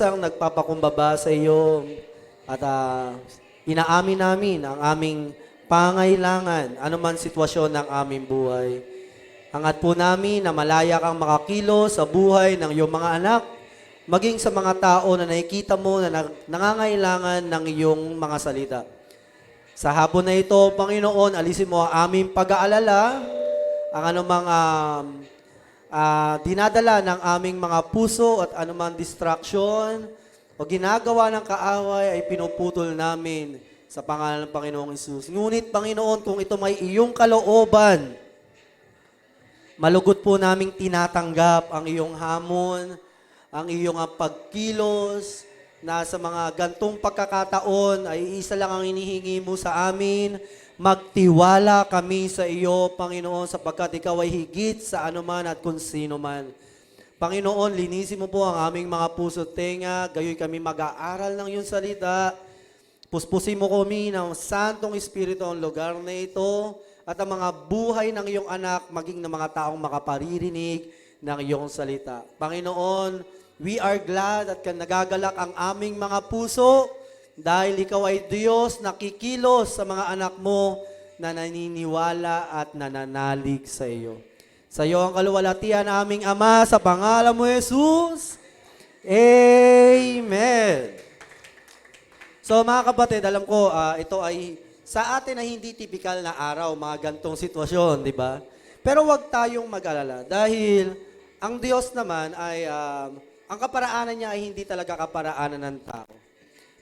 Ang nagpapakumbaba sa iyo at inaamin namin ang aming pangailangan, anuman sitwasyon ng aming buhay. Hangat po namin na malaya kang makakilos sa buhay ng iyong mga anak, maging sa mga tao na nakikita mo na nangangailangan ng iyong mga salita. Sa hapon na ito, Panginoon, alisin mo ang aming pag-aalala, ang anumang dinadala ng aming mga puso at anumang distraction o ginagawa ng kaaway ay pinuputol namin sa pangalan ng Panginoong Hesus. Ngunit, Panginoon, kung ito may iyong kalooban, malugod po naming tinatanggap ang iyong hamon, ang iyong pagkilos, na sa mga gantong pagkakataon ay isa lang ang inihingi mo sa amin. Magtiwala kami sa iyo, Panginoon, sapagkat ikaw ay higit sa anuman at kung sino man. Panginoon, linisin mo po ang aming mga puso at tenga, gayoy kami mag-aaral ng iyong salita. Puspusin mo kami ng Santong Espiritu ang lugar na ito at ang mga buhay ng iyong anak, maging ng mga taong makaparirinig ng iyong salita. Panginoon, we are glad at nagagalak ang aming mga puso dahil ikaw ay Diyos na kikilos sa mga anak mo na naniniwala at nananalig sa iyo. Sa iyo ang kaluwalhatian aming Ama, sa pangalan mo, Jesus. Amen. So mga kapatid, alam ko, ito ay sa atin ay hindi typical na araw, mga gantong sitwasyon, di ba? Pero wag tayong mag-alala dahil ang Diyos naman ay, ang kaparaanan niya ay hindi talaga kaparaanan ng tao.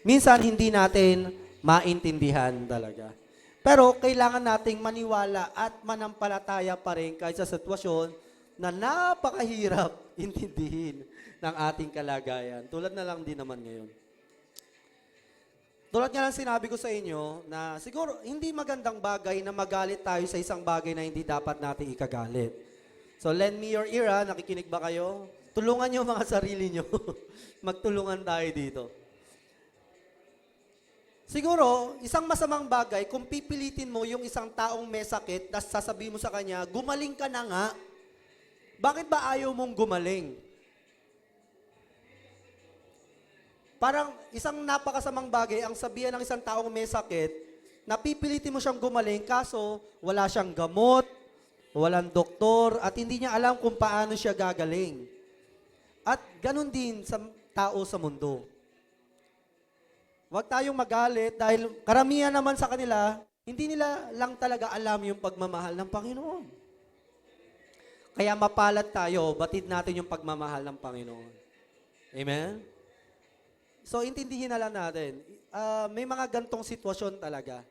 Minsan, hindi natin maintindihan talaga. Pero kailangan nating maniwala at manampalataya pa rin kahit sa sitwasyon na napakahirap intindihin ng ating kalagayan. Tulad na lang din naman ngayon. Tulad nga lang sinabi ko sa inyo na siguro hindi magandang bagay na magalit tayo sa isang bagay na hindi dapat nating ikagalit. So lend me your ear, nakikinig ba kayo? Tulungan niyo mga sarili niyo. Magtulungan tayo dito. Siguro, isang masamang bagay, kung pipilitin mo yung isang taong may sakit, tapos sasabihin mo sa kanya, gumaling ka na nga, bakit ba ayaw mong gumaling? Parang isang napakasamang bagay, ang sabihan ng isang taong may sakit, napipilitin mo siyang gumaling, kaso wala siyang gamot, walang doktor, at hindi niya alam kung paano siya gagaling. At ganun din sa tao sa mundo. Huwag tayong magalit dahil karamihan naman sa kanila, hindi nila lang talaga alam yung pagmamahal ng Panginoon. Kaya mapalad tayo, batid natin yung pagmamahal ng Panginoon. Amen? So, intindihin na lang natin, may mga gantong sitwasyon talaga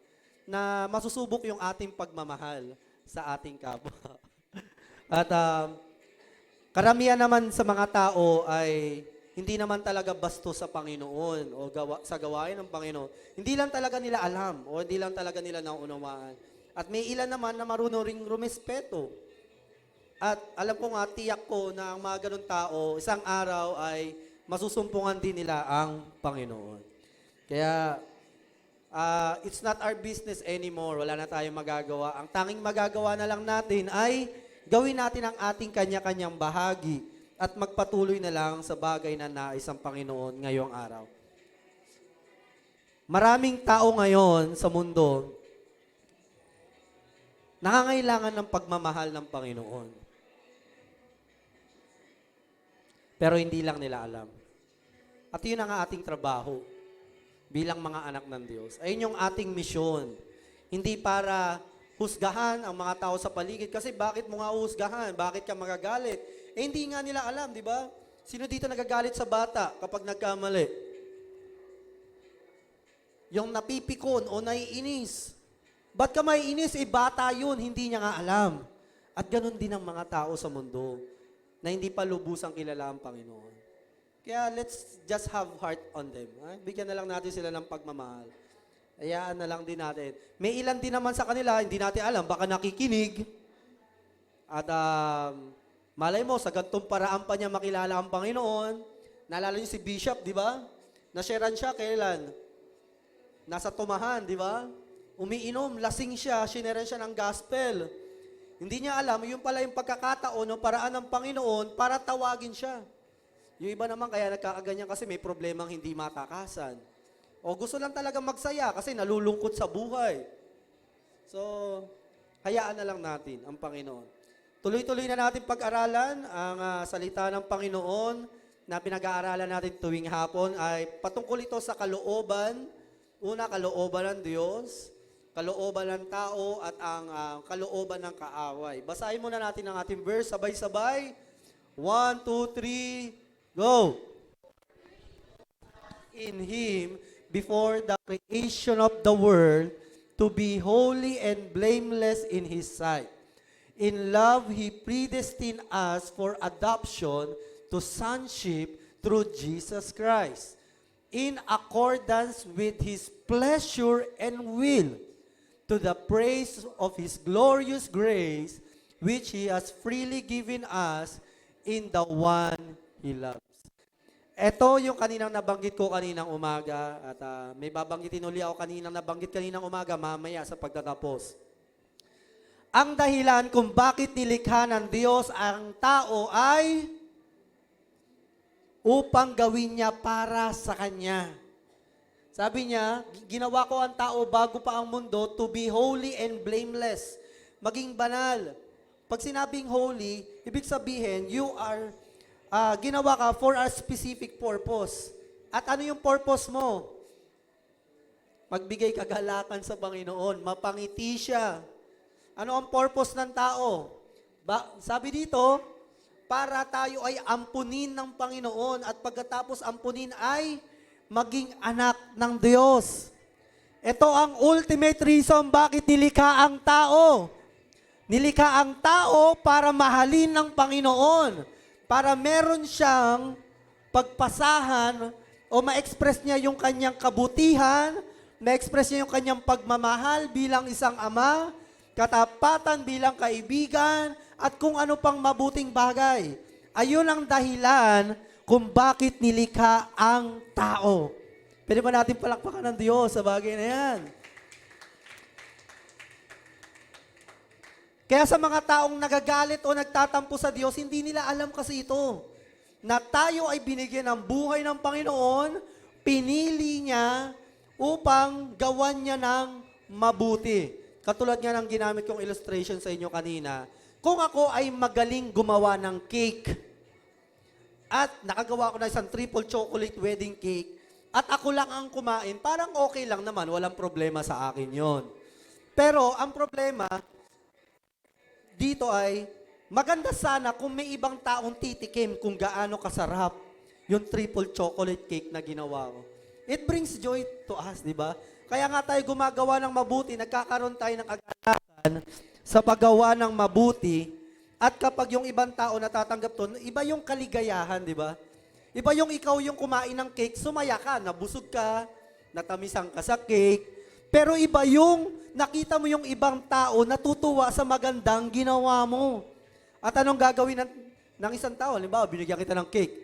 na masusubok yung ating pagmamahal sa ating kapwa. At karamihan naman sa mga tao ay hindi naman talaga basto sa Panginoon o sa gawain ng Panginoon. Hindi lang talaga nila alam o hindi lang talaga nila naunawaan. At may ilan naman na marunong ring rumespeto. At alam ko nga, tiyak ko na ang mga ganun tao, isang araw ay masusumpungan din nila ang Panginoon. Kaya, it's not our business anymore. Wala na tayong magagawa. Ang tanging magagawa na lang natin ay gawin natin ang ating kanya-kanyang bahagi at magpatuloy na lang sa bagay na nais ang Panginoon ngayong araw. Maraming tao ngayon sa mundo nangangailangan ng pagmamahal ng Panginoon. Pero hindi lang nila alam. At yun ang ating trabaho bilang mga anak ng Diyos. Ayun yung ating misyon. Hindi para husgahan ang mga tao sa paligid. Kasi bakit mo nga husgahan? Bakit ka magagalit? Hindi nga nila alam, di ba? Sino dito nagagalit sa bata kapag nagkamali? Yung napipikon o naiinis. Ba't ka maiinis? Bata yun, hindi niya nga alam. At ganun din ang mga tao sa mundo na hindi pa lubusang kilala ang Panginoon. Kaya let's just have heart on them. Bigyan na lang natin sila ng pagmamahal. Hayaan na lang din natin. May ilan din naman sa kanila, hindi natin alam, baka nakikinig. At malay mo, sa gantong paraan pa niya makilala ang Panginoon. Naalala niyo si Bishop, di ba? Nasharean siya kailan? Nasa tumahan, di ba? Umiinom, lasing siya, shineren siya ng gospel. Hindi niya alam, yung pala yung pagkakataon o paraan ng Panginoon para tawagin siya. Yung iba naman kaya nagkakaganyan kasi may problemang hindi matakasan. O gusto lang talaga magsaya kasi nalulungkot sa buhay. So, hayaan na lang natin ang Panginoon. Tuloy-tuloy na natin pag-aralan ang salita ng Panginoon na pinag-aaralan natin tuwing hapon ay patungkol ito sa kalooban. Una, kalooban ng Diyos, kalooban ng tao at ang kalooban ng kaaway. Basahin muna natin ang ating verse sabay-sabay. 1, 2, 3, go! In Him, before the creation of the world, to be holy and blameless in His sight. In love, He predestined us for adoption to sonship through Jesus Christ, in accordance with His pleasure and will, to the praise of His glorious grace, which He has freely given us in the one He loves. Ito yung kaninang nabanggit ko kaninang umaga at may babanggitin uli ako kaninang nabanggit kaninang umaga mamaya sa pagtatapos. Ang dahilan kung bakit nilikha ng Diyos ang tao ay upang gawin niya para sa Kanya. Sabi niya, ginawa ko ang tao bago pa ang mundo to be holy and blameless. Maging banal. Pag sinabing holy, ibig sabihin, you are ginawa ka for a specific purpose. At ano yung purpose mo? Magbigay kagalakan sa Panginoon. Mapangiti siya. Ano ang purpose ng tao? Sabi dito, para tayo ay ampunin ng Panginoon at pagkatapos ampunin ay maging anak ng Diyos. Ito ang ultimate reason bakit nilikha ang tao. Nilikha ang tao para mahalin ng Panginoon. Para meron siyang pagpasahan o ma-express niya yung kanyang kabutihan, ma-express niya yung kanyang pagmamahal bilang isang ama, katapatan bilang kaibigan, at kung ano pang mabuting bagay. Ayun ang dahilan kung bakit nilikha ang tao. Pwede ba natin palakpakan ng Diyos sa bagay na yan? Kaya sa mga taong nagagalit o nagtatampo sa Diyos, hindi nila alam kasi ito, na tayo ay binigyan ng buhay ng Panginoon, pinili niya upang gawan niya ng mabuti. Katulad nga ng ginamit kong illustration sa inyo kanina, kung ako ay magaling gumawa ng cake, at nakagawa ko na isang triple chocolate wedding cake, at ako lang ang kumain, parang okay lang naman, walang problema sa akin yon. Pero ang problema dito ay, maganda sana kung may ibang taong titikim kung gaano kasarap yung triple chocolate cake na ginawa ko. It brings joy to us, di ba? Kaya nga tayo gumagawa ng mabuti, nagkakaroon tayo ng agalakan sa paggawa ng mabuti, at kapag yung ibang tao natatanggap to, iba yung kaligayahan, di ba? Iba yung ikaw yung kumain ng cake, sumaya ka, nabusog ka, natamisan ka sa cake, pero iba yung nakita mo yung ibang tao natutuwa sa magandang ginawa mo. At anong gagawin ng isang tao? Halimbawa, binigyan kita ng cake.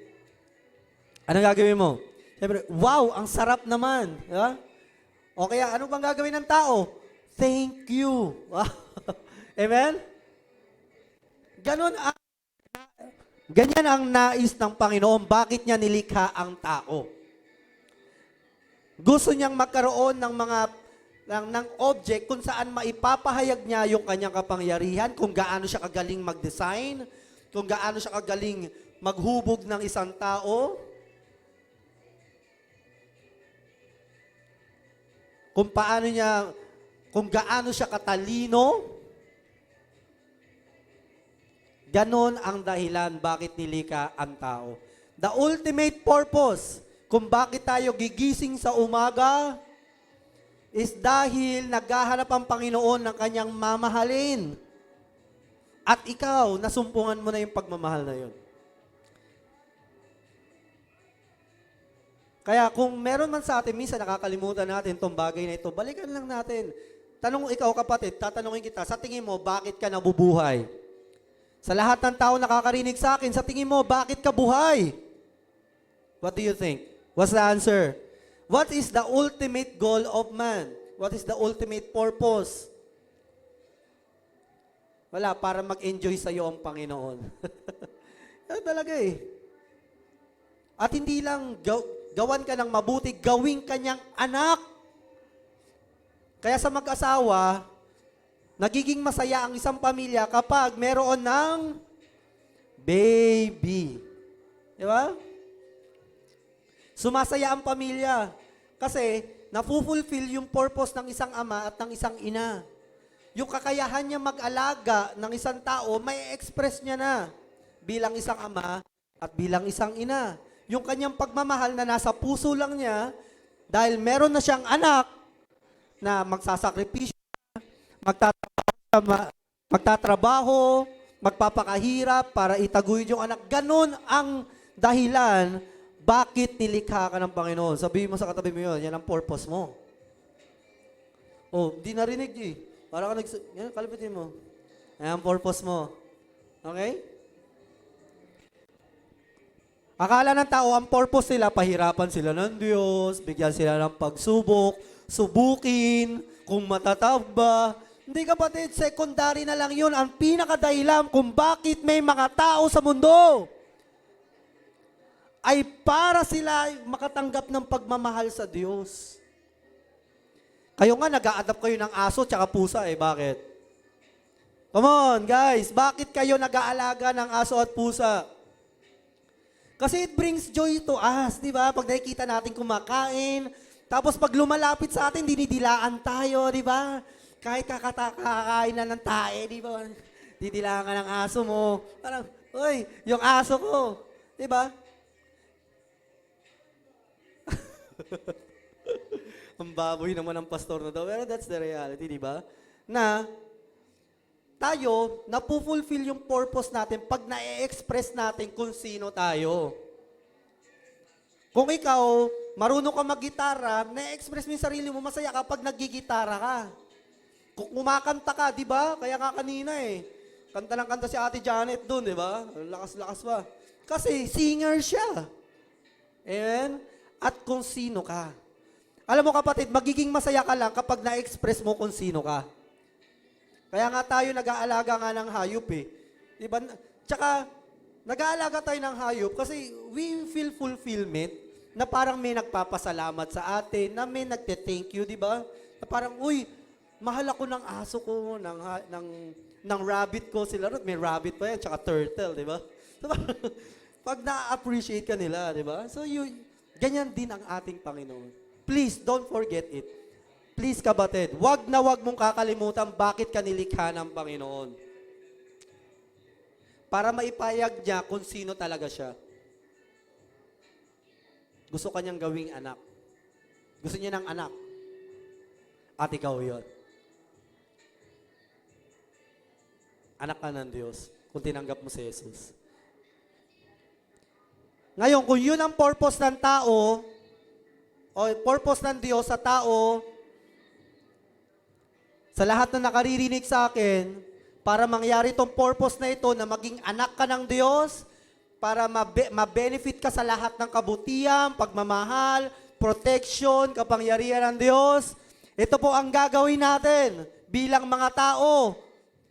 Anong gagawin mo? Siyempre, wow, ang sarap naman. Diba? O kaya, ano bang gagawin ng tao? Thank you. Amen? Ganyan ang nais ng Panginoon. Bakit niya nilikha ang tao? Gusto niyang magkaroon ng ng object kung saan maipapahayag niya yung kanyang kapangyarihan, kung gaano siya kagaling mag-design, kung gaano siya kagaling maghubog ng isang tao, kung gaano siya katalino. Ganon ang dahilan bakit nilikha ang tao. The ultimate purpose kung bakit tayo gigising sa umaga is dahil naghahanap ang Panginoon ng kanyang mamahalin. At ikaw, nasumpungan mo na yung pagmamahal na yun. Kaya kung meron man sa atin, minsan nakakalimutan natin itong bagay na ito, balikan lang natin. Tanong ikaw kapatid, tatanungin kita, sa tingin mo, bakit ka nabubuhay? Sa lahat ng tao nakakarinig sa akin, sa tingin mo, bakit ka buhay? What do you think? What's the answer? What is the ultimate goal of man? What is the ultimate purpose? Wala, para mag-enjoy sa iyo ang Panginoon. Yan talaga eh. At hindi lang gawan ka ng mabuti, gawing kanyang anak. Kaya sa mag-asawa, nagiging masaya ang isang pamilya kapag meron ng baby. Di ba? Sumasaya ang pamilya. Kasi, na-fulfill yung purpose ng isang ama at ng isang ina. Yung kakayahan niya mag-alaga ng isang tao, may express niya na bilang isang ama at bilang isang ina. Yung kanyang pagmamahal na nasa puso lang niya, dahil meron na siyang anak na magsasakripisyo, magtatrabaho, magpapakahirap para itaguyod yung anak. Ganon ang dahilan bakit nilikha ka ng Panginoon. Sabihin mo sa katabi mo yun, yan ang purpose mo. Oh, di narinig eh. Para ka yan, kalipitin mo. Yan ang purpose mo. Okay? Akala ng tao, ang purpose nila, pahirapan sila ng Diyos, bigyan sila ng pagsubok, subukin, kung matatag ba. Hindi kapatid, secondary na lang yun. Ang pinakadahilan kung bakit may mga tao sa mundo ay para sila makatanggap ng pagmamahal sa Diyos. Kayo nga, nag-a-adapt kayo ng aso tsaka pusa eh. Bakit? Come on, guys. Bakit kayo nag-aalaga ng aso at pusa? Kasi it brings joy to us, di ba? Pag nakikita natin kumakain, tapos pag lumalapit sa atin, dinidilaan tayo, di ba? Kahit kakakain na ng tae, di ba? Didilaan ka ng aso mo. Parang, uy, yung aso ko. Di ba? Ang baboy naman ng pastor na daw. Pero that's the reality, di ba? Na tayo, napufulfill yung purpose natin pag na-express natin kung sino tayo. Kung ikaw, marunong ka mag-gitara, na-express mo yung sarili mo, masaya ka pag nag-gitara ka. Kung kumakanta ka, di ba? Kaya nga kanina eh. Kanta ng kanta si Ate Janet doon, di ba? Lakas-lakas pa. Kasi singer siya. Amen? At kung sino ka. Alam mo kapatid, magiging masaya ka lang kapag na-express mo kung sino ka. Kaya nga tayo nag-aalaga nga ng hayop eh. Diba? Tsaka, nag-aalaga tayo ng hayop kasi we feel fulfillment na parang may nagpapasalamat sa atin, na may nagte-thank you, di ba? Na parang, uy, mahal ako ng aso ko, ng rabbit ko. Sila rin, may rabbit pa yan, tsaka turtle, di ba? So, pag na-appreciate ka nila, di ba? So, ganyan din ang ating Panginoon. Please, don't forget it. Please, kapatid, wag na wag mong kakalimutan bakit ka nilikha ng Panginoon. Para maipayag niya kung sino talaga siya. Gusto kanyang gawing anak. Gusto niya ng anak. At ikaw yun. Anak ka ng Diyos kung tinanggap mo si Jesus. Ngayon, kung yun ang purpose ng tao, o purpose ng Diyos sa tao, sa lahat na nakaririnig sa akin, para mangyari itong purpose na ito na maging anak ka ng Diyos, para ma-benefit ka sa lahat ng kabutihan, pagmamahal, protection, kapangyarihan ng Diyos, ito po ang gagawin natin bilang mga tao.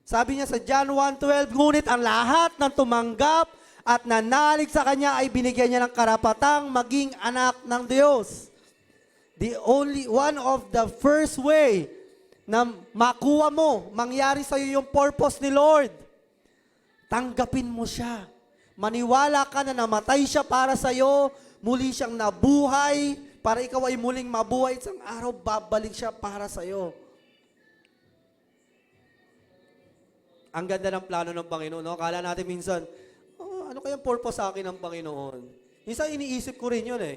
Sabi niya sa John 1:12, ngunit ang lahat ng tumanggap at nanalig sa Kanya ay binigyan niya ng karapatang maging anak ng Diyos. The only one of the first way na makuha mo, mangyari sa iyo yung purpose ni Lord, tanggapin mo siya. Maniwala ka na namatay siya para sa iyo, muli siyang nabuhay, para ikaw ay muling mabuhay, isang araw babalik siya para sa iyo. Ang ganda ng plano ng Panginoon, no? Kala natin minsan, ano kayang purpose sa akin ng Panginoon? Minsan iniisip ko rin yun eh.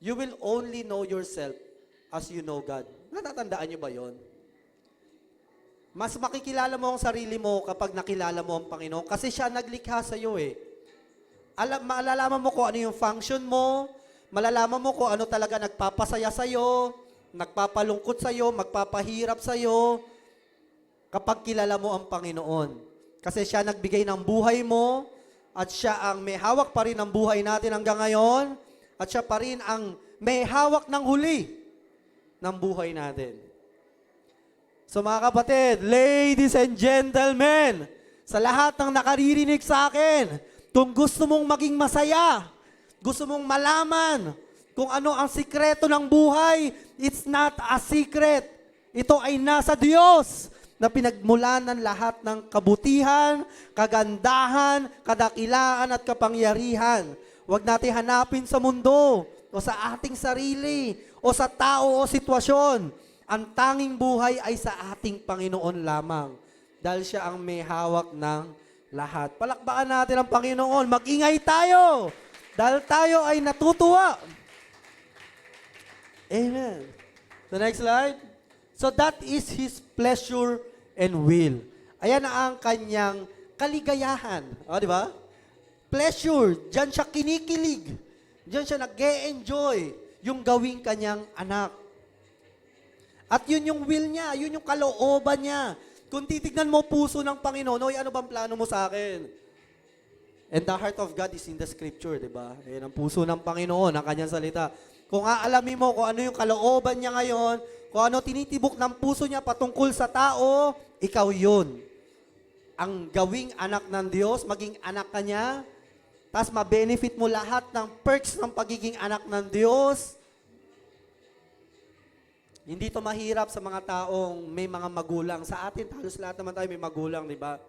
You will only know yourself as you know God. Natatandaan niyo ba yon? Mas makikilala mo ang sarili mo kapag nakilala mo ang Panginoon kasi siya naglikha sa iyo eh. Malalaman mo kung ano yung function mo, malalaman mo kung ano talaga nagpapasaya sa iyo, nagpapalungkot sa iyo, magpapahirap sa iyo kapag kilala mo ang Panginoon. Kasi siya nagbigay ng buhay mo at siya ang may hawak pa rin ng buhay natin hanggang ngayon. At siya pa rin ang may hawak ng huli ng buhay natin. So mga kapatid, ladies and gentlemen, sa lahat ng nakaririnig sa akin, kung gusto mong maging masaya, Gusto mong malaman kung ano ang sikreto ng buhay. It's not a secret. Ito ay nasa Diyos na pinagmulan ng lahat ng kabutihan, kagandahan, kadakilaan at kapangyarihan. Huwag natin hanapin sa mundo o sa ating sarili o sa tao o sitwasyon. Ang tanging buhay ay sa ating Panginoon lamang dahil siya ang may hawak ng lahat. Palakpakan natin ang Panginoon. Mag-ingay tayo dahil tayo ay natutuwa. Amen. The next slide. So that is His pleasure and will. Ayan na ang kanyang kaligayahan. O, di ba? Pleasure. Diyan siya kinikilig. Diyan siya nag-e-enjoy yung gawing kanyang anak. At yun yung will niya, yun yung kalooban niya. Kung titignan mo puso ng Panginoon, oy, ano bang plano mo sa akin? And the heart of God is in the scripture, di ba? Ayan ang puso ng Panginoon, ang kanyang salita. Kung aalamin mo kung ano yung kalooban niya ngayon, kung ano tinitibok ng puso niya patungkol sa tao, ikaw yun. Ang gawing anak ng Diyos, maging anak ka niya, tapos ma-benefit mo lahat ng perks ng pagiging anak ng Diyos. Hindi to mahirap sa mga taong may mga magulang. Sa atin, halos lahat naman tayo may magulang, di ba?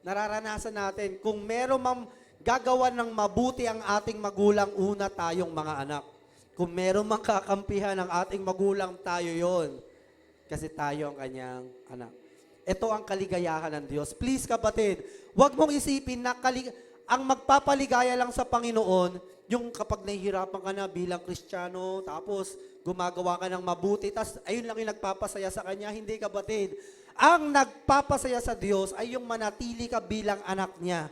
Nararanasan natin, kung meron mang gagawan ng mabuti ang ating magulang, una tayong mga anak. Kung meron mang kakampihan ng ating magulang, tayo yon. Kasi tayo ang kanyang anak. Ito ang kaligayahan ng Diyos. Please, kapatid, huwag mong isipin na ang magpapaligaya lang sa Panginoon, yung kapag nahihirapan ka na bilang Kristiyano, tapos gumagawa ka ng mabuti, tapos ayun lang yung nagpapasaya sa Kanya. Hindi, kapatid. Ang nagpapasaya sa Diyos ay yung manatili ka bilang anak niya.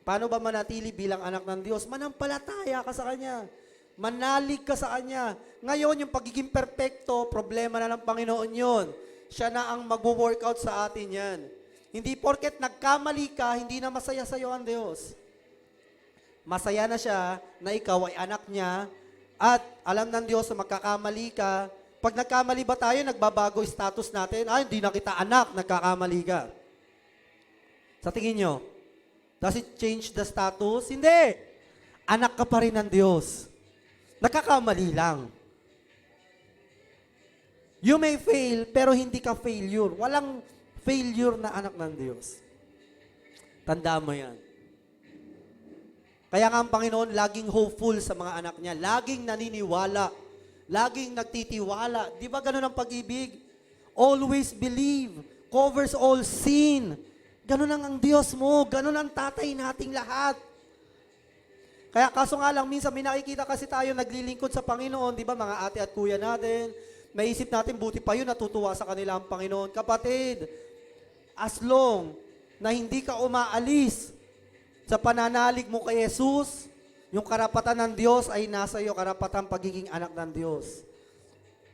Paano ba manatili bilang anak ng Diyos? Manampalataya ka sa Kanya. Manalig ka sa Kanya. Ngayon, yung pagiging perpekto, problema na ng Panginoon yun. Siya na ang mag-workout sa atin yan. Hindi porket nagkamali ka, hindi na masaya sa iyo ang Diyos. Masaya na siya na ikaw ay anak niya at alam ng Diyos na magkakamali ka. Pag nagkamali ba tayo, nagbabago status natin? Hindi na kita anak, nagkakamali ka. Sa tingin nyo, does it change the status? Hindi. Anak ka pa rin ng Diyos. Nagkakamali lang. You may fail, pero hindi ka failure. Walang failure na anak ng Diyos. Tandaan mo yan. Kaya nga ang Panginoon laging hopeful sa mga anak niya. Laging naniniwala. Laging nagtitiwala. Di ba ganun ang pag-ibig? Always believe. Covers all sin. Ganun ang Diyos mo. Ganun ang tatay nating lahat. Kaya kaso nga lang, minsan may nakikita kasi tayo naglilingkod sa Panginoon. Di ba mga ate at kuya natin? May isip natin, buti pa yun, natutuwa sa kanila ang Panginoon. Kapatid, as long na hindi ka umaalis sa pananalig mo kay Jesus, yung karapatan ng Diyos ay nasa iyo, karapatan pagiging anak ng Diyos.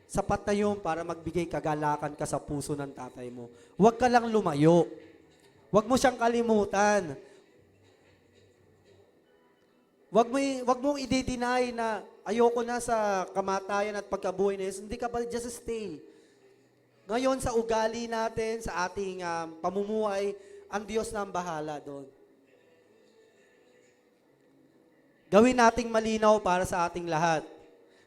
Sapat na yun para magbigay kagalakan ka sa puso ng tatay mo. Huwag ka lang lumayo. Huwag mo siyang kalimutan. Huwag mong i-deny na ayoko na sa kamatayan at pagkabuhay na Jesus. Hindi ka ba, just stay. Ngayon sa ugali natin, sa ating pamumuhay, ang Diyos na ang bahala doon. Gawin nating malinaw para sa ating lahat.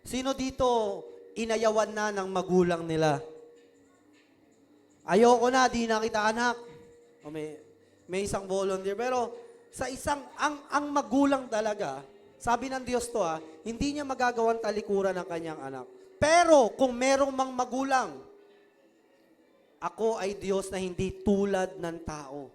Sino dito inayawan na ng magulang nila? Ayoko na, di na kita anak. O may isang volunteer. Pero sa ang magulang talaga, sabi ng Diyos to hindi niya magagawang talikuran ng kanyang anak. Pero kung merong mang magulang, ako ay Diyos na hindi tulad ng tao.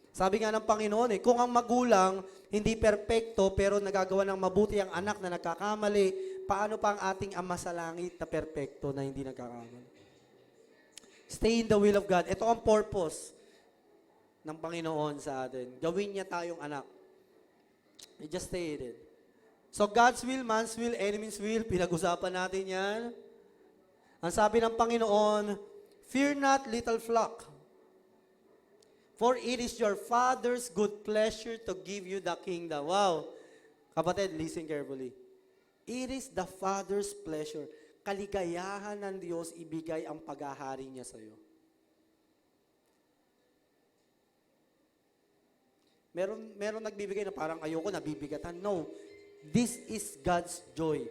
Sabi nga ng Panginoon kung ang magulang hindi perpekto pero nagagawa ng mabuti ang anak na nagkakamali, paano pa ang ating Ama sa langit na perpekto na hindi nagkakamali? Stay in the will of God. Ito ang purpose ng Panginoon sa atin. Gawin niya tayong anak. I just stated. So God's will, man's will, enemy's will, pinag-usapan natin yan. Ang sabi ng Panginoon, fear not, little flock. For it is your Father's good pleasure to give you the kingdom. Wow! Kapatid, listen carefully. It is the Father's pleasure. Kaligayahan ng Diyos, ibigay ang paghahari niya sa iyo. Meron nagbibigay na parang ayoko, nabibigatan. No. This is God's joy.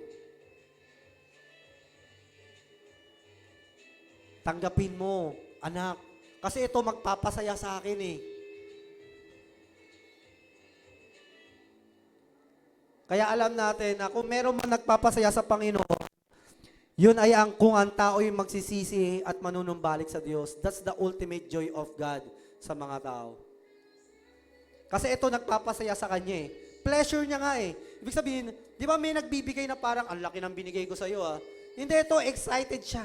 Tanggapin mo, anak. Kasi ito magpapasaya sa akin eh. Kaya alam natin na kung meron man nagpapasaya sa Panginoon, yun ay kung ang tao ay magsisisi at manunumbalik sa Diyos. That's the ultimate joy of God sa mga tao. Kasi ito nagpapasaya sa kanya eh. Pleasure niya nga eh. Ibig sabihin, di ba may nagbibigay na parang, ang laki ng binigay ko sa iyo ah. Hindi, ito, excited siya.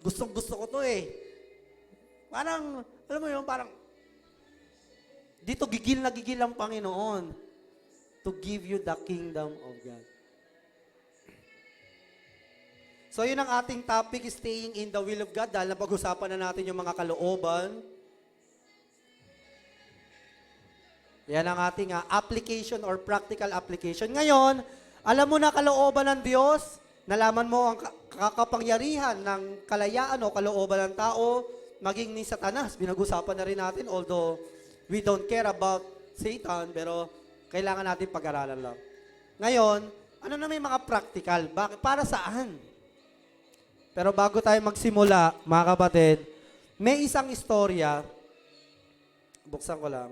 Gustong-gusto ko to eh. Parang, alam mo yun, parang, dito gigil na gigil ang Panginoon to give you the kingdom of God. So yun ang ating topic, staying in the will of God, dahil napag-usapan na natin yung mga kalooban. Yan ang ating application or practical application. Ngayon, alam mo na kalooban ng Diyos, nalaman mo ang kakapangyarihan ng kalayaan o kalooban ng tao, maging ni Satanas. Binag-usapan na rin natin, although we don't care about Satan, pero kailangan natin pag-aralan lang. Ngayon, ano na may mga practical? Bakit? Para saan? Pero bago tayo magsimula, mga kapatid, may isang istorya, buksan ko lang.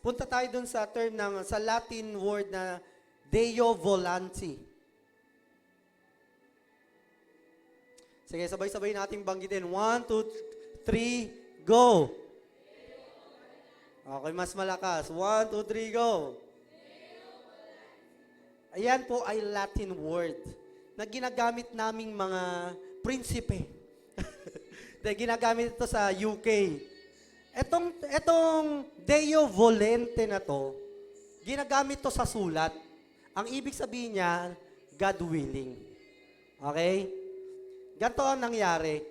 Punta tayo dun sa term sa Latin word na Deo Volante. Sige, sabay-sabay nating banggitin. 1, 2, 3, go! Okay, mas malakas. 1, 2, 3, go! Ayan po ay Latin word na ginagamit naming mga prinsipe. Ginagamit ito sa UK. Etong Deo Volente na to, ginagamit to sa sulat. Ang ibig sabihin niya, God willing. Okay? Ganito ang nangyari.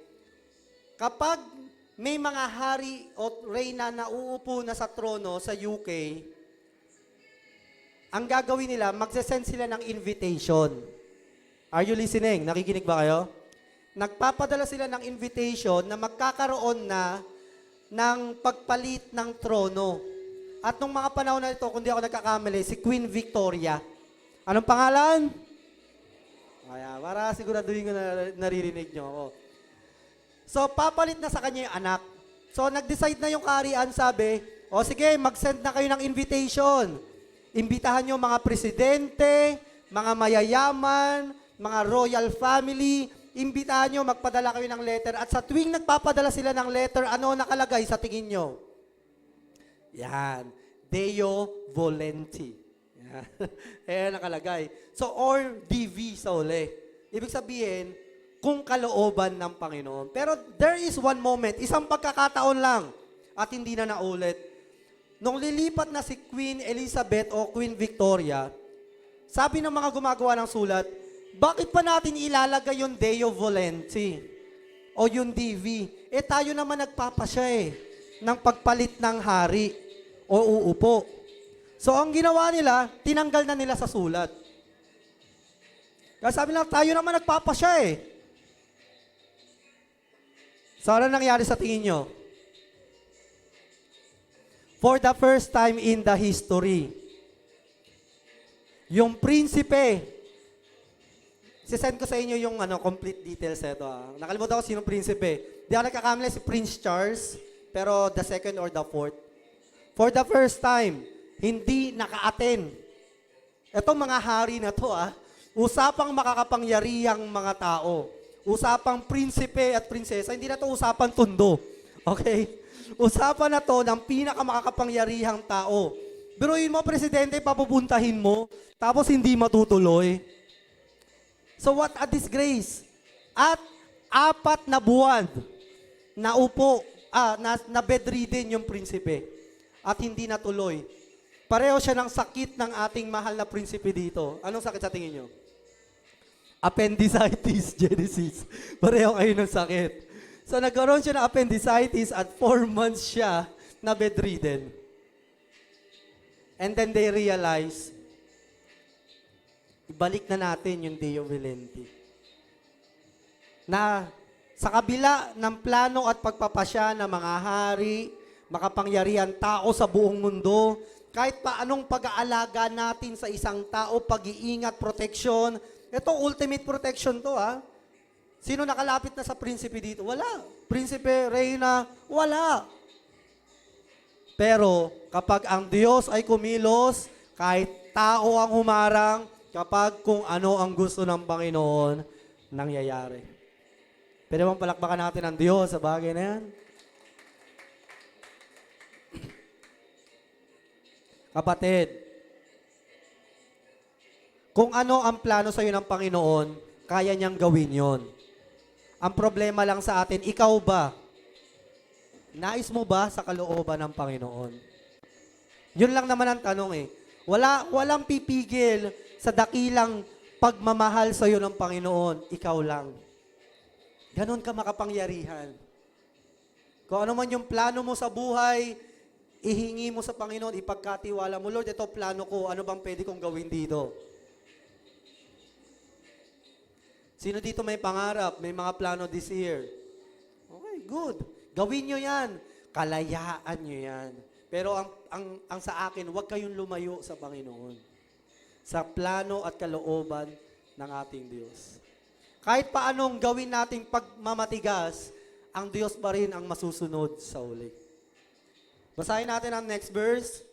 Kapag may mga hari o reyna na uupo na sa trono sa UK, ang gagawin nila, magsasend sila ng invitation. Are you listening? Nakikinig ba kayo? Nagpapadala sila ng invitation na magkakaroon na ng pagpalit ng trono. At nung mga panahon na ito, kung di ako nagkakamali, si Queen Victoria. Anong pangalan? Kaya, para siguraduhin ko na naririnig nyo ako. So, papalit na sa kanya yung anak. So, nag-decide na yung kaharian, sabi, o sige, mag-send na kayo ng invitation. Imbitahan nyo mga presidente, mga mayayaman, mga royal family, imbitahan nyo, magpadala kayo ng letter. At sa tuwing nagpapadala sila ng letter, ano nakalagay sa tingin nyo? Yan. Deo Volenti. Yan. Ayan nakalagay. So, or DV sa uli. Ibig sabihin, kung kalooban ng Panginoon. Pero there is one moment, isang pagkakataon lang, at hindi na naulit. Nung lilipat na si Queen Elizabeth o Queen Victoria, sabi ng mga gumagawa ng sulat, bakit pa natin ilalagay yung Deo Volenti o yung DV? Tayo naman nagpapasya ng pagpalit ng hari o uupo. So, ang ginawa nila, tinanggal na nila sa sulat. Kaya sabi nila, tayo naman nagpapasya So, ano nangyari sa tingin nyo? For the first time in the history, yung prinsipe, sisend ko sa inyo yung complete details ito. Nakalimutan ko sinong prinsipe. Di ako nagkakamali si Prince Charles, pero the second or the fourth. For the first time, hindi naka-attend. Itong mga hari na to, usapang makakapangyarihang mga tao. Usapang prinsipe at prinsesa, hindi na to usapang tundo. Okay? Usapan na to ng pinakamakakapangyarihang tao. Biruin mo, presidente, papupuntahin mo, tapos hindi matutuloy. So what a disgrace. At 4 na buwan na upo, na bedridden yung prinsipe. At hindi natuloy. Pareho siya ng sakit ng ating mahal na prinsipe dito. Anong sakit sa tingin nyo? Appendicitis, Genesis. Pareho kayo ng sakit. So nagkaroon siya ng appendicitis at 4 months siya na bedridden. And then they realize, ibalik na natin yung Deo Volenti. Na Sa kabila ng plano at pagpapasya ng mga hari, makapangyarihan tao sa buong mundo, kahit pa anong pag-aalaga natin sa isang tao, pag-iingat, protection, ito ultimate protection to ha. Sino nakalapit na sa prinsipe dito? Wala. Prinsipe, reyna, wala. Pero kapag ang Diyos ay kumilos, kahit tao ang humarang, kapag kung ano ang gusto ng Panginoon, nangyayari. Pwede bang palakpakan natin ang Diyos sa bagay na yan? Kapatid, kung ano ang plano sa iyo ng Panginoon, kaya niyang gawin yon. Ang problema lang sa atin, ikaw ba? Nais mo ba sa kalooban ng Panginoon? Yun lang naman ang tanong eh. Walang pipigil sa dakilang pagmamahal sa iyo ng Panginoon, ikaw lang. Ganon ka makapangyarihan. Kung ano man yung plano mo sa buhay, ihingi mo sa Panginoon, ipagkatiwala mo, Lord, ito plano ko, ano bang pwede kong gawin dito? Sino dito may pangarap, may mga plano this year? Okay, good. Gawin nyo yan. Kalayaan nyo yan. Pero ang sa akin, huwag kayong lumayo sa Panginoon. Sa plano at kalooban ng ating Diyos. Kahit paanong gawin nating pagmamatigas, ang Diyos pa rin ang masusunod sa uli. Basahin natin ang next verse.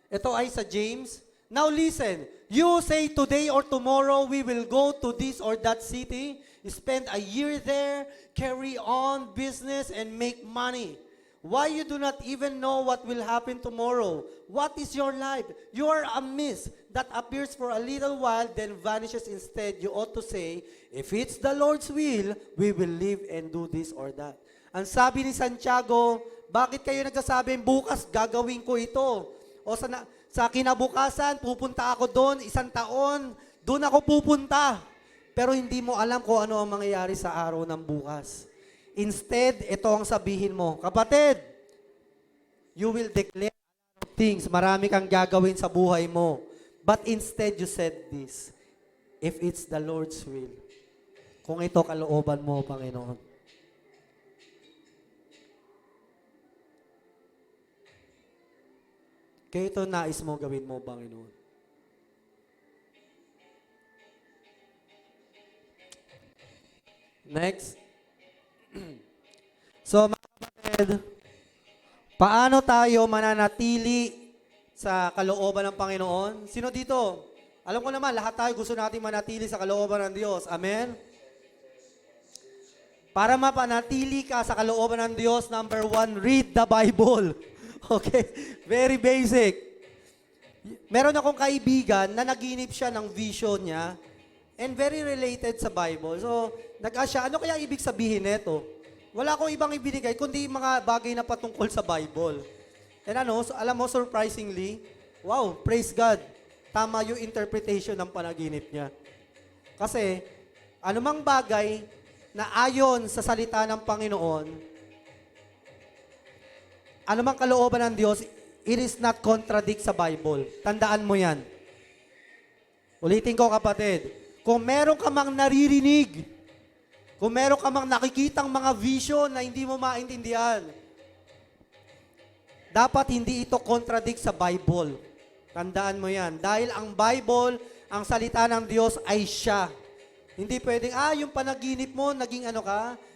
Ito ay sa James. Now listen, you say today or tomorrow we will go to this or that city, spend a year there, carry on business and make money. Why you do not even know what will happen tomorrow? What is your life? You are a mist that appears for a little while then vanishes instead. You ought to say, if it's the Lord's will, we will live and do this or that. Ang sabi ni Santiago, bakit kayo nagsasabi, bukas gagawin ko ito? O sa kinabukasan, pupunta ako doon, 1 taon, doon ako pupunta. Pero hindi mo alam kung ano ang mangyayari sa araw ng bukas. Instead, ito ang sabihin mo, kapatid, you will declare a lot of things. Marami kang gagawin sa buhay mo. But instead, you said this, if it's the Lord's will, kung ito kalooban mo, Panginoon. Kaya ito nais mo gawin mo, Panginoon. Next. So, mga kapatid, paano tayo mananatili sa kalooban ng Panginoon? Sino dito? Alam ko naman, lahat tayo gusto natin manatili sa kalooban ng Diyos. Amen? Para mapanatili ka sa kalooban ng Diyos, number 1, read the Bible. Okay? Very basic. Meron akong kaibigan na naginip siya ng vision niya and very related sa Bible. So, nag-ask siya, ano kaya ibig sabihin nito? Wala akong ibang ibinigay, kundi mga bagay na patungkol sa Bible. And alam mo, surprisingly, wow, praise God, tama yung interpretation ng panaginip niya. Kasi, anumang bagay na ayon sa salita ng Panginoon, anumang kalooban ng Diyos, it is not contradict sa Bible. Tandaan mo yan. Ulitin ko, kapatid, kung meron ka mang naririnig, kung meron ka mang nakikitang mga vision na hindi mo maintindihan, dapat hindi ito contradict sa Bible. Tandaan mo yan. Dahil ang Bible, ang salita ng Diyos ay siya. Hindi pwedeng, yung panaginip mo, naging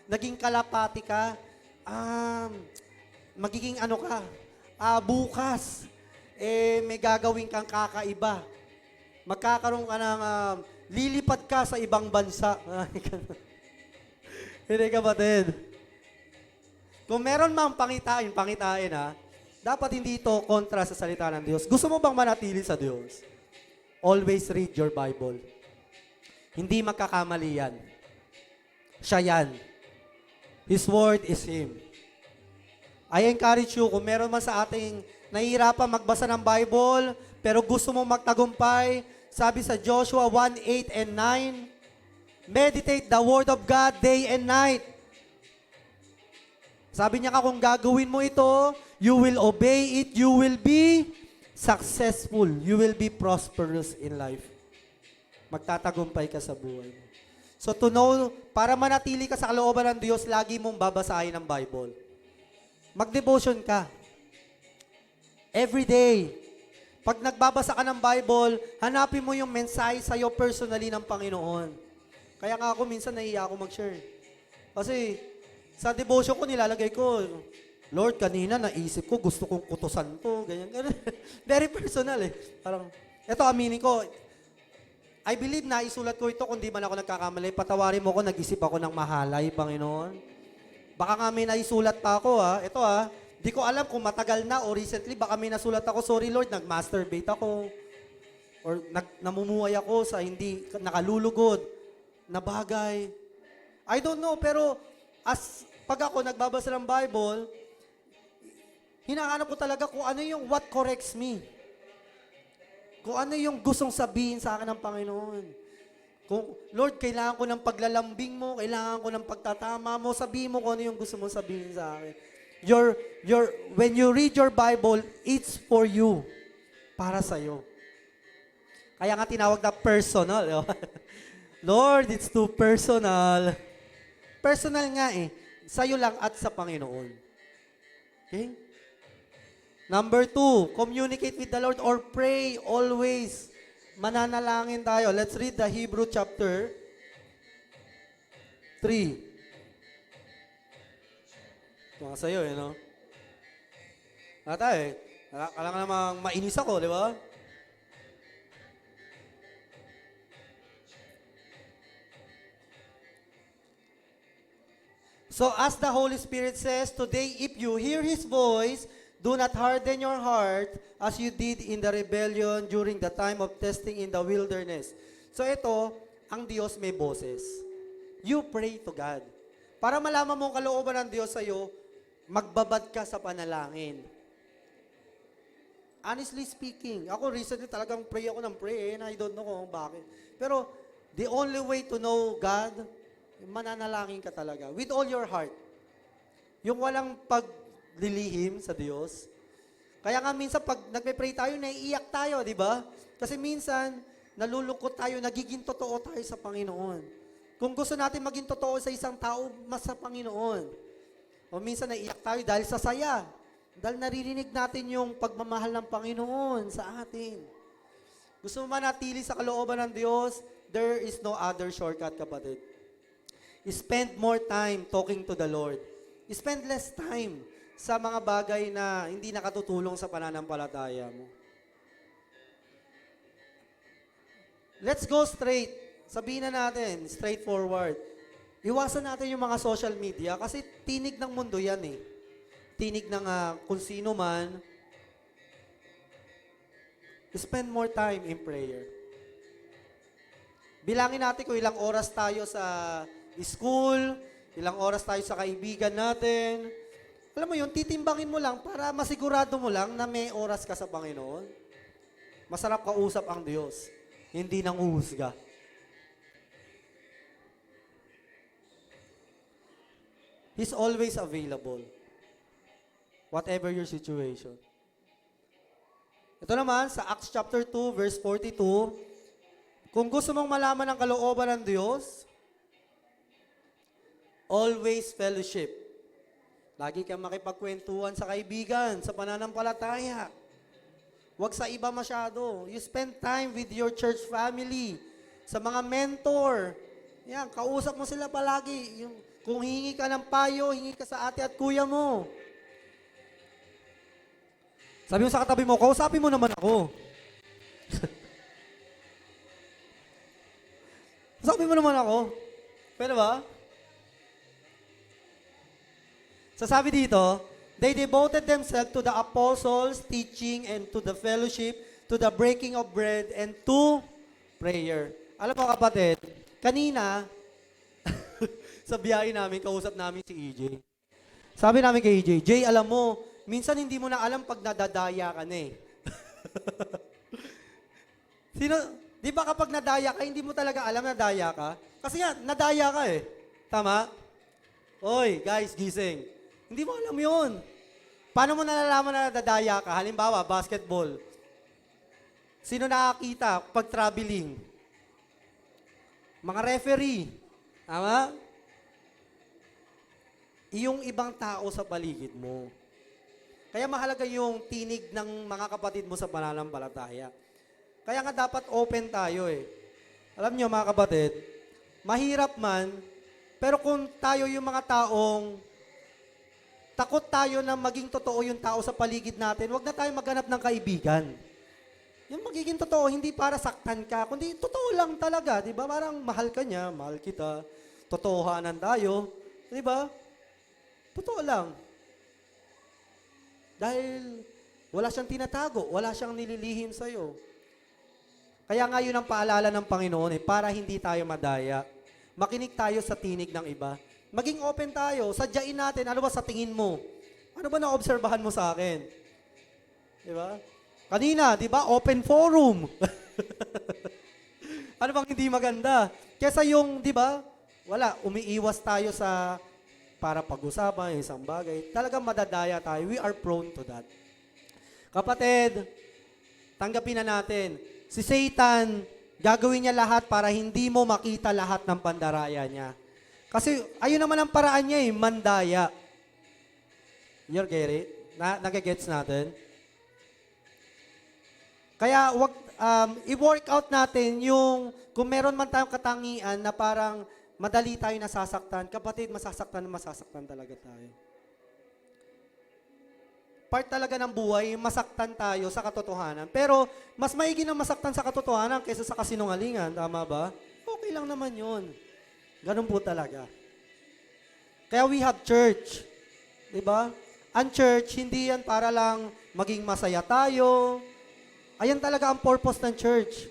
naging kalapati ka, magiging bukas, may gagawin kang kakaiba. Magkakaroon ka ng, lilipad ka sa ibang bansa. Hindi, kapatid. Kung meron mang pangitain dapat hindi ito kontra sa salita ng Diyos. Gusto mo bang manatili sa Diyos? Always read your Bible. Hindi magkakamali yan. Siya yan. His word is Him. I encourage you, kung meron man sa ating nahihirapan magbasa ng Bible, pero gusto mo magtagumpay, sabi sa Joshua 1:8 and 9, meditate the Word of God day and night. Sabi niya kung gagawin mo ito, you will obey it, you will be successful, you will be prosperous in life. magtatagumpay ka sa buhay mo. So to know, para manatili ka sa kalooban ng Diyos, lagi mong babasahin ang Bible. Mag-devotion ka. Every day. Pag nagbabasa ka ng Bible, hanapin mo yung mensahe sa'yo personally ng Panginoon. Kaya nga ako minsan nahiya ako mag-share. Kasi sa devotion ko nilalagay ko, Lord, kanina naisip ko, gusto kong kutusan to, ganyan, ganyan. Very personal eh. Parang, eto aminin ko, I believe na isulat ko ito kung di man ako nagkakamali. Patawarin mo ko, nag-isip ako ng mahalay, Panginoon. Baka nga may naisulat pa ako ha. Ito ha, di ko alam kung matagal na o recently, baka may nasulat ako, sorry Lord, nag-masturbate ako. Or namumuhay ako sa hindi nakalulugod na bagay. I don't know, pero pag ako nagbabasa ng Bible, hinahanap ko talaga kung ano yung what corrects me. Kung ano yung gustong sabihin sa akin ng Panginoon. Kung, Lord, kailangan ko ng paglalambing mo, kailangan ko ng pagtatama mo, sabihin mo kung ano yung gusto mo sabihin sa akin. When you read your Bible, it's for you. Para sa'yo. Kaya nga tinawag na personal. Lord, it's too personal. Personal nga eh. Sa'yo lang at sa Panginoon. Okay? Number 2, communicate with the Lord or pray always. Mananalangin tayo. Let's read the Hebrew chapter 3. Mga sa'yo eh, no? Nata eh. Kailangan namang mainis ako, di ba? So as the Holy Spirit says, today if you hear His voice, do not harden your heart as you did in the rebellion during the time of testing in the wilderness. So ito, ang Diyos may boses. You pray to God. Para malaman mo ang kalooban ng Diyos sa'yo, magbabad ka sa panalangin. Honestly speaking, ako recently talagang pray ako ng pray and I don't know kung bakit. Pero the only way to know God, mananalangin ka talaga with all your heart. Yung walang paglilihim sa Diyos. Kaya nga minsan pag nagpe-pray tayo, naiiyak tayo, di ba? Kasi minsan, nalulungkot tayo, nagiging totoo tayo sa Panginoon. Kung gusto natin maging totoo sa isang tao, mas sa Panginoon. O minsan naiiyak tayo dahil sa saya. Dahil naririnig natin yung pagmamahal ng Panginoon sa atin. Gusto mo manatili sa kalooban ng Diyos, there is no other shortcut, kapatid. Spend more time talking to the Lord. Spend less time sa mga bagay na hindi nakatutulong sa pananampalataya mo. Let's go straight. Sabihin na natin, straightforward. Iwasan natin yung mga social media kasi tinig ng mundo yan eh. Tinig ng kung sino man. Spend more time in prayer. Bilangin natin kung ilang oras tayo sa school, ilang oras tayo sa kaibigan natin. Alam mo yun, titimbangin mo lang para masigurado mo lang na may oras ka sa Panginoon. Masarap kausap ang Diyos, hindi nang uhusga. He's always available. Whatever your situation. Ito naman, sa Acts chapter 2, verse 42, kung gusto mong malaman ang kalooban ng Diyos, always fellowship. Lagi kang makipagkwentuhan sa kaibigan, sa pananampalataya. Huwag sa iba masyado. You spend time with your church family, sa mga mentor. Yan, kausap mo sila palagi. Kung hingi ka ng payo, hingi ka sa ate at kuya mo. Sabi mo sa katabi mo, kausapin mo naman ako. Kausapin mo naman ako. Pwede ba? Sasabi dito, they devoted themselves to the apostles' teaching and to the fellowship, to the breaking of bread, and to prayer. Alam mo kapatid, kanina, sa biyahe namin, kausap namin si EJ. Sabi namin kay EJ, Jay, alam mo, minsan hindi mo na alam pag nadadaya ka na eh. Di ba kapag nadaya ka, hindi mo talaga alam na daya ka? Kasi nga, nadaya ka eh. Tama? Oy, guys, gising. Hindi mo alam yun. Paano mo nalalaman na nadadaya ka? Halimbawa, basketball. Sino nakakita pag traveling? mga referee. Tama? Yung ibang tao sa paligid mo. Kaya mahalaga yung tinig ng mga kapatid mo sa pananampalataya. Kaya nga dapat open tayo eh. Alam nyo mga kapatid, mahirap man, pero kung tayo yung mga taong takot tayo na maging totoo yung tao sa paligid natin, wag na tayo maghanap ng kaibigan. Yung magiging totoo, hindi para saktan ka, kundi totoo lang talaga, di ba? Parang mahal ka niya, mahal kita, totohanan tayo, di ba? Totoo lang. Dahil wala siyang tinatago, wala siyang nililihim sa'yo. Kaya nga yun ang paalala ng Panginoon para hindi tayo madaya. Makinig tayo sa tinig ng iba. Maging open tayo, sadyain natin, ano ba sa tingin mo? Ano ba naobserbahan mo sa akin? Di ba? Kanina, di ba, open forum. Ano bang hindi maganda? Kesa yung, di ba, wala, umiiwas tayo sa para pag-usapan, isang bagay. Talagang madadaya tayo. We are prone to that. Kapatid, tanggapin na natin. Si Satan, gagawin niya lahat para hindi mo makita lahat ng pandaraya niya. Kasi ayun naman ang paraan niya mandaya. You're get it? Nagagets natin? Kaya wag i-work out natin yung kung meron man tayong katangian na parang madali tayo nasasaktan, kapatid, masasaktan talaga tayo. Part talaga ng buhay, masaktan tayo sa katotohanan. Pero mas maigi na masaktan sa katotohanan kaysa sa kasinungalingan, tama ba? Okay lang naman yun. Ganun po talaga. Kaya we have church. Diba? Ang church, hindi yan para lang maging masaya tayo. Ayan talaga ang purpose ng church.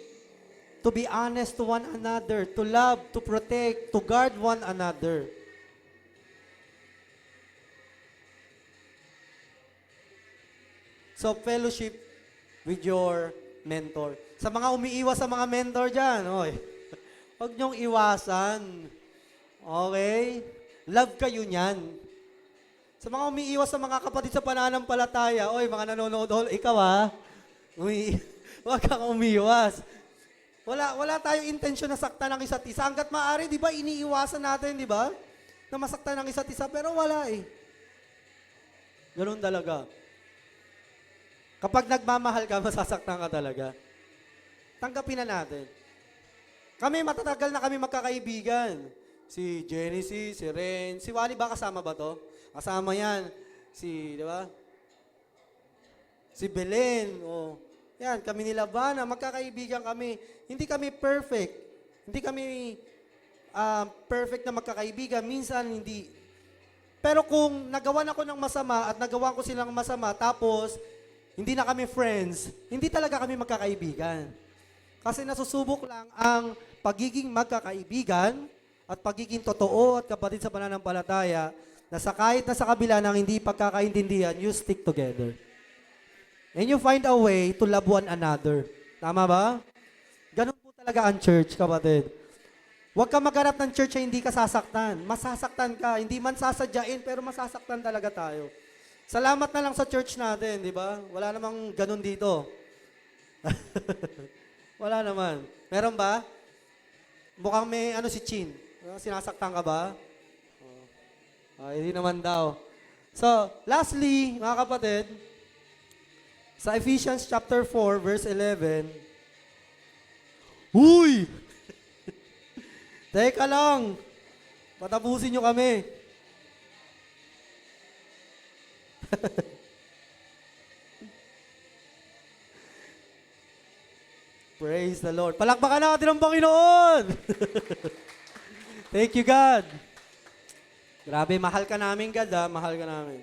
To be honest to one another, to love, to protect, to guard one another. So, fellowship with your mentor. Sa mga umiiwas sa mga mentor dyan, oy, huwag niyong iwasan. Okay? Love kayo niyan. Sa mga umiiwas sa mga kapatid sa pananampalataya, oy, mga nanonood, ikaw huwag kang umiiwas. Wala tayong intensyon na saktan ng isa't isa. Hanggat maaari, di ba, iniiwasan natin, di ba? Na masaktan ng isa't isa, pero wala eh. Ganun talaga. Kapag nagmamahal ka, masasaktan ka talaga. Tanggapin na natin. Kami, matatagal na kami magkakaibigan. Si Genesis, si Ren, si Wally ba kasama ba to? Kasama yan. Di ba? Si Belen, yan, kami nila Bana, magkakaibigan kami. Hindi kami perfect. Hindi kami perfect na magkakaibigan. Minsan, hindi. Pero kung nagawan ako ng masama at nagawan ko silang masama, tapos hindi na kami friends, hindi talaga kami magkakaibigan. Kasi nasusubok lang ang pagiging magkakaibigan at pagiging totoo at kapatid sa pananampalataya na kahit nasa kabila ng hindi pagkakaintindihan, you stick together. And you find a way to love one another. Tama ba? Ganun po talaga ang church, kapatid. Huwag ka maghanap ng church na hindi ka sasaktan. Masasaktan ka. Hindi man sasadyain, pero masasaktan talaga tayo. Salamat na lang sa church natin, di ba? Wala namang ganun dito. Wala naman. Meron ba? Mukhang may si Chin. Sinasaktan ka ba? Hindi naman daw. So, lastly, mga kapatid, sa Ephesians chapter 4, verse 11, Huy! Teka lang. Patapusin nyo kami. Praise the Lord. Palakpakan natin ang Panginoon. Thank you, God. Grabe, mahal ka namin, God, mahal ka namin.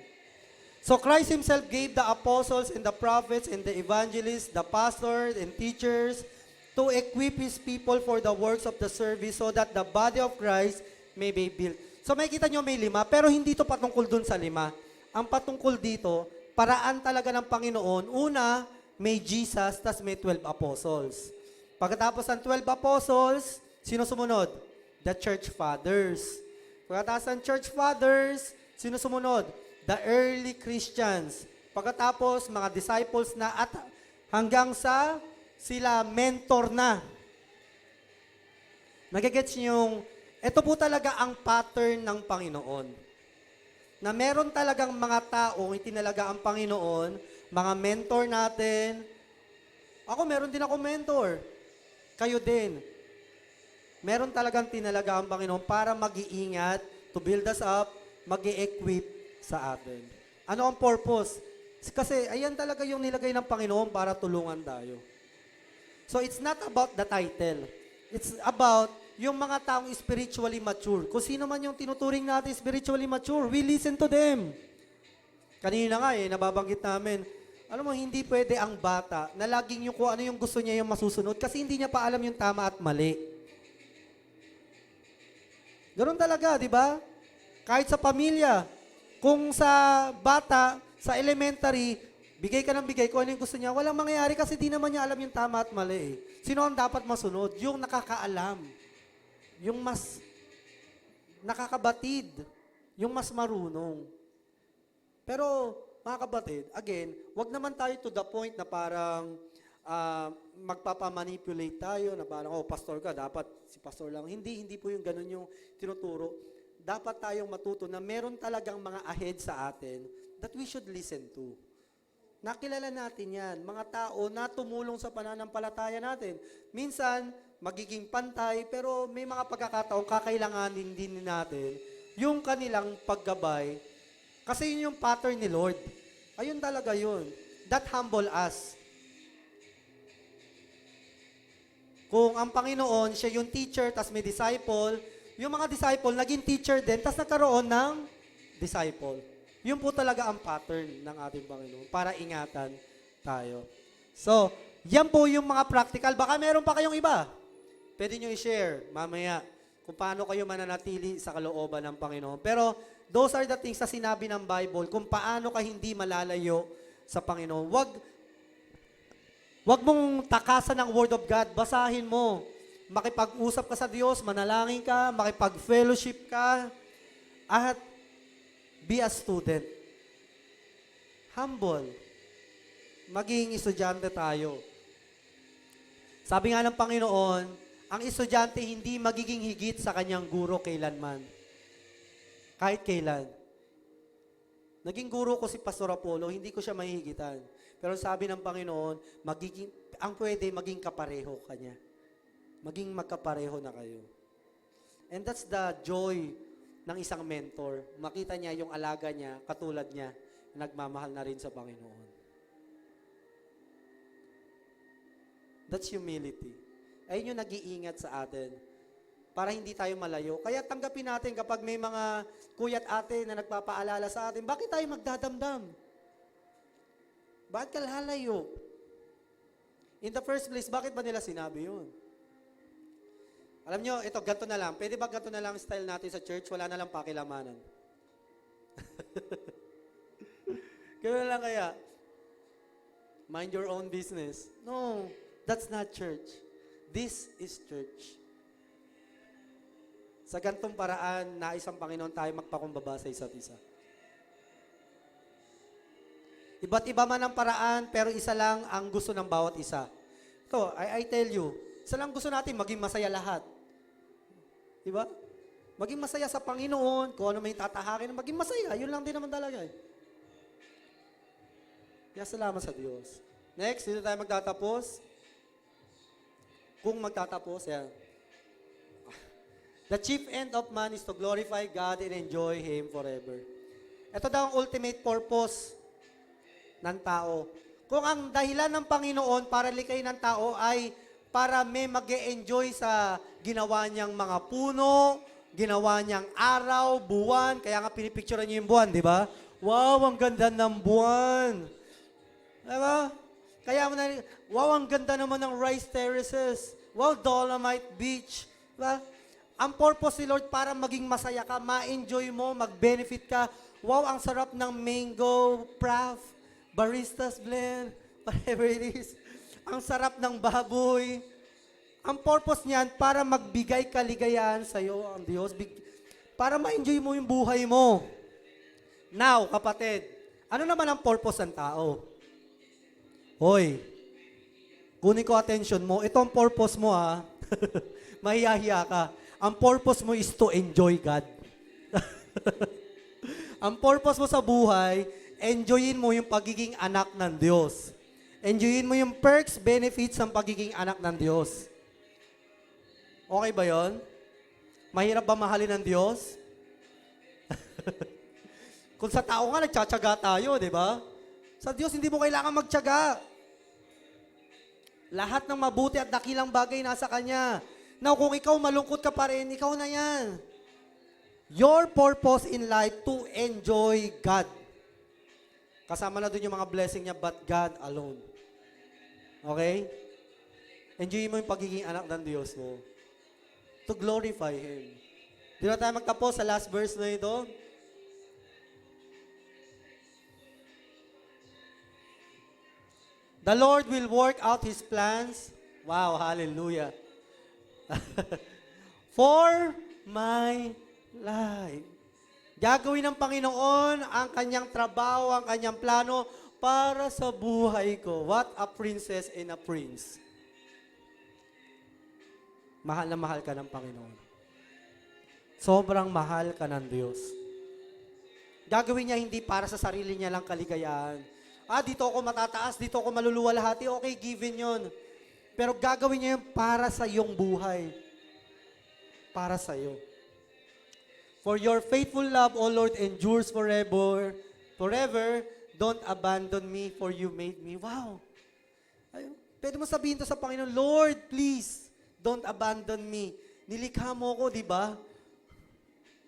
So Christ Himself gave the apostles and the prophets and the evangelists, the pastors and teachers to equip His people for the works of the service so that the body of Christ may be built. So makikita nyo may 5, pero hindi to patungkol dun sa 5. Ang patungkol dito, paraan talaga ng Panginoon. Una, may Jesus, tas may 12 apostles. Pagkatapos ng 12 apostles, sino sumunod? The church fathers. Pagkatapos ng church fathers, sino sumunod? The early Christians. Pagkatapos, mga disciples na at hanggang sa sila mentor na. Nagigets niyo yung, ito po talaga ang pattern ng Panginoon. Na meron talagang mga taong itinalaga ang Panginoon, mga mentor natin. Ako, meron din ako mentor. Kayo din. Meron talagang tinalaga ang Panginoon para mag-iingat, to build us up, mag-i-equip sa atin. Ano ang purpose? Kasi ayan talaga yung nilagay ng Panginoon para tulungan tayo. So it's not about the title. It's about yung mga taong spiritually mature. Kung sino man yung tinuturing natin spiritually mature, we listen to them. Kanina nga nababanggit namin, alam mo, hindi pwede ang bata na laging yung kung ano yung gusto niya yung masusunod kasi hindi niya pa alam yung tama at mali. Ganun talaga, di ba? Kahit sa pamilya, kung sa bata, sa elementary, bigay ka ng bigay kung ano yung gusto niya, walang mangyayari kasi di naman niya alam yung tama at mali. Sino ang dapat masunod? Yung nakakaalam. Yung mas nakakabatid. Yung mas marunong. Pero, mga kabatid, again, wag naman tayo to the point na parang magpapamanipulate tayo na parang, oh, pastor ka, dapat si pastor lang. Hindi po yung ganun yung tinuturo. Dapat tayong matuto na meron talagang mga ahead sa atin that we should listen to. Nakilala natin yan. Mga tao na tumulong sa pananampalataya natin. Minsan, magiging pantay, pero may mga pagkakataong kakailanganin din natin yung kanilang paggabay. Kasi yun yung pattern ni Lord. Ayun talaga yun. That humble us. Kung ang Panginoon, siya yung teacher, tas may disciple, yung mga disciple, naging teacher din, tas nagkaroon ng disciple. Yun po talaga ang pattern ng ating Panginoon para ingatan tayo. So, yan po yung mga practical. Baka meron pa kayong iba. Pwede nyo i-share mamaya kung paano kayo mananatili sa kalooban ng Panginoon. Pero, those are the things na sinabi ng Bible kung paano ka hindi malalayo sa Panginoon. Wag mong takasan ng Word of God. Basahin mo. Makipag-usap ka sa Diyos, manalangin ka, makipag-fellowship ka, at be a student. Humble. Maging estudyante tayo. Sabi nga ng Panginoon, ang estudyante hindi magiging higit sa kanyang guro kailanman. Kahit kailan. Naging guro ko si Pastor Apollo, hindi ko siya mahihigitan. Pero sabi ng Panginoon, ang pwede maging kapareho kanya. Maging magkapareho na kayo. And that's the joy ng isang mentor. Makita niya yung alaga niya, katulad niya, nagmamahal na rin sa Panginoon. That's humility. Ayun yung nag-iingat sa atin para hindi tayo malayo. Kaya tanggapin natin kapag may mga kuya't ate na nagpapaalala sa atin, bakit tayo magdadamdam? Bakit ka lalayo? In the first place, bakit ba nila sinabi yun? Alam nyo, ito, ganito na lang. Pwede ba ganito na lang style natin sa church? Wala na lang pakilamanan. Gano'n lang kaya. Mind your own business. No, that's not church. This is church. Sa gantong paraan, nais ang Panginoon tayo magpakumbaba sa isa't isa. Iba't iba man ang paraan, pero isa lang ang gusto ng bawat isa. Ito, I tell you, isa lang gusto natin, maging masaya lahat. Diba? Maging masaya sa Panginoon, kung ano may tatahakin, maging masaya. Yun lang din naman talaga. Kaya salamat sa Diyos. Next, dito tayo magtatapos. Kung magtatapos, yan. The chief end of man is to glorify God and enjoy Him forever. Ito daw ang ultimate purpose ng tao. Kung ang dahilan ng Panginoon para likayin ng tao ay para may mag-e-enjoy sa ginawa niyang mga puno, ginawa niyang araw, buwan, kaya nga pinipicturean niyo yung buwan, di ba? Wow, ang ganda ng buwan. Diba? Kaya mo na, wow, ang ganda naman ng rice terraces. Wow, Dolomite Beach. Diba? Ang purpose ni Lord para maging masaya ka, ma-enjoy mo, mag-benefit ka. Wow, ang sarap ng mango, Prof, Barista's Blend, whatever it is. Ang sarap ng baboy. Ang purpose niyan para magbigay kaligayahan sa iyo ang Diyos. Para ma-enjoy mo yung buhay mo. Now, kapatid, ano naman ang purpose ng tao? Hoy, kunin ko attention mo. Ito ang purpose mo, ha? mahiyahiya ka. Ang purpose mo is to enjoy God. Ang purpose mo sa buhay, enjoyin mo yung pagiging anak ng Diyos. Enjoyin mo yung perks, benefits ng pagiging anak ng Diyos. Okay ba yon? Mahirap ba mahalin ng Diyos? Kung sa tao nga, nagtsatsaga tayo, di ba? Sa Diyos, hindi mo kailangan magtsaga. Lahat ng mabuti at dakilang bagay nasa Kanya. Now, kung ikaw malungkot ka pa rin, ikaw na yan. Your purpose in life to enjoy God. Kasama na dun yung mga blessing niya, but God alone. Okay? Enjoy mo yung pagiging anak ng Diyos mo. To glorify Him. Di na tayo magtapos sa last verse na ito? The Lord will work out His plans. Wow, hallelujah. For my life. Gagawin ng Panginoon ang kanyang trabaho, ang kanyang plano para sa buhay ko. What a princess and a prince. Mahal na mahal ka ng Panginoon. Sobrang mahal ka ng Diyos. Gagawin niya hindi para sa sarili niya lang kaligayahan. Dito ako matataas, dito ako maluluwalhati. Okay, given yon. Pero gagawin niya yun para sa iyong buhay. Para sa iyo. For your faithful love, O Lord, endures forever. Forever, don't abandon me, for you made me. Wow. Ayun. Pwede mo sabihin to sa Panginoon, Lord, please, don't abandon me. Nilikha mo ko, di ba?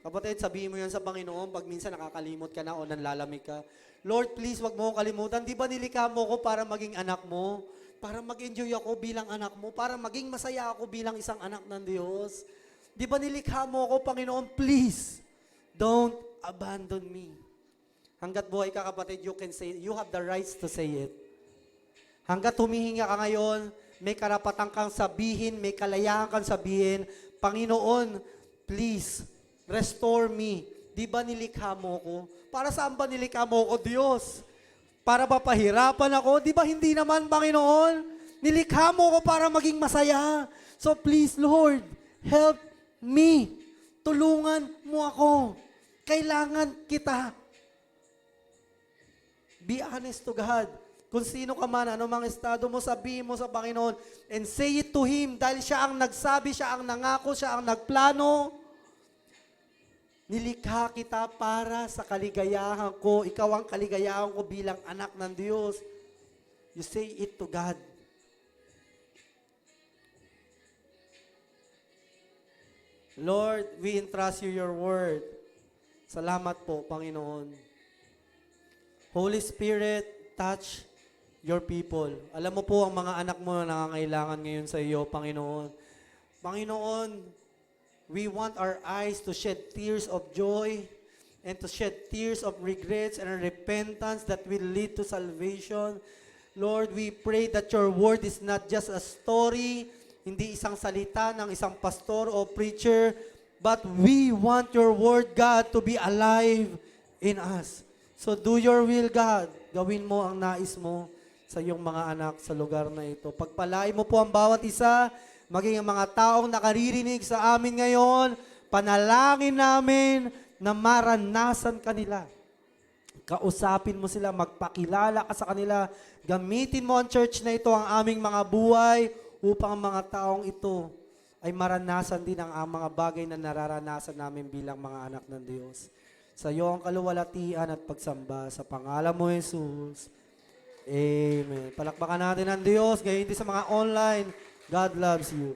Kapatid, sabihin mo yan sa Panginoon pag minsan nakakalimot ka na o nanlalamig ka. Lord, please, wag mo ko kalimutan. Di ba nilikha mo ko para maging anak mo? Para mag-enjoy ako bilang anak mo? Para maging masaya ako bilang isang anak ng Diyos? Di ba nilikha mo ko, Panginoon? Please, don't abandon me. Hanggat buhay ka, kapatid, you can say, you have the rights to say it. Hanggat humihinga ka ngayon, may karapatan kang sabihin, may kalayahan kang sabihin, Panginoon, please, restore me. Di ba nilikha mo ko? Para saan ba nilikha mo ko, Diyos? Para ba pahirapan ako? Di ba hindi naman, Panginoon? Nilikha mo ko para maging masaya. So please, Lord, help me. Tulungan mo ako. Kailangan kita. Be honest to God. Kung sino ka man, anumang estado mo, sabihin mo sa Panginoon and say it to Him dahil siya ang nagsabi, siya ang nangako, siya ang nagplano. Nilikha kita para sa kaligayahan ko. Ikaw ang kaligayahan ko bilang anak ng Diyos. You say it to God. Lord, we entrust you your word. Salamat po, Panginoon. Holy Spirit, touch your people. Alam mo po ang mga anak mo na nangangailangan ngayon sa iyo, Panginoon. Panginoon, we want our eyes to shed tears of joy and to shed tears of regrets and repentance that will lead to salvation. Lord, we pray that your word is not just a story, hindi isang salita ng isang pastor o preacher, but we want your word, God, to be alive in us. So do your will, God. Gawin mo ang nais mo sa iyong mga anak sa lugar na ito. Pagpalain mo po ang bawat isa, maging ang mga taong nakaririnig sa amin ngayon, panalangin namin na maranasan kanila. Kausapin mo sila, magpakilala ka sa kanila. Gamitin mo ang church na ito, ang aming mga buhay, upang ang mga taong ito ay maranasan din ang mga bagay na nararanasan namin bilang mga anak ng Diyos. Sa iyo ang kaluwalhatian at pagsamba sa pangalan mo, Jesus. Amen. Palakpakan natin ang Diyos, gayon din sa mga online. God loves you.